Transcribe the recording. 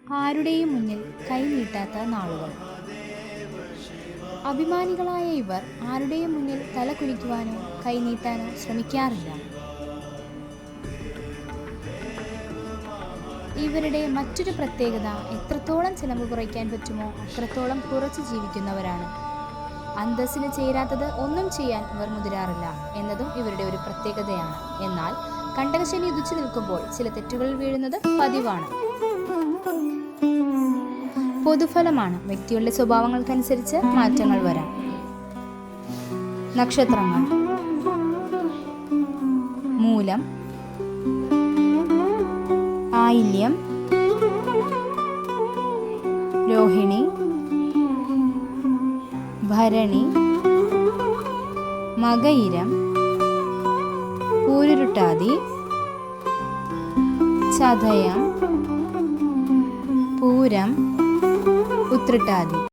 ആരുടെയും മുന്നിൽ കൈനീട്ടാത്ത നാളുകൾ. അഭിമാനികളായ ഇവർ ആരുടെയും മുന്നിൽ തല കുനിക്കുവാനോ കൈനീട്ടാനോ ശ്രമിക്കാറില്ല. ഇവരുടെ മറ്റൊരു പ്രത്യേകത എത്രത്തോളം ചെലവ് കുറയ്ക്കാൻ പറ്റുമോ അത്രത്തോളം കുറച്ച് ജീവിക്കുന്നവരാണ്. അന്തസ്സിന് ചേരാത്തത് ഒന്നും ചെയ്യാൻ ഇവർ മുതിരാറില്ല എന്നതും ഇവരുടെ ഒരു പ്രത്യേകതയാണ്. എന്നാൽ കണ്ടകശനി ഉദിച്ചു നിൽക്കുമ്പോൾ ചില തെറ്റുകളിൽ വീഴുന്നത് പതിവാണ്. പൊതുഫലമാണ്. വ്യക്തികളുടെ സ്വഭാവങ്ങൾക്കനുസരിച്ച് മാറ്റങ്ങൾ വരാം. നക്ഷത്രങ്ങൾ: മൂലം, ആയില്യം, രോഹിണി, ഭരണി, മകയിരം, പൂരുരുട്ടാതി, ചതയം, പൂരം, ഉത്രട്ടാതി.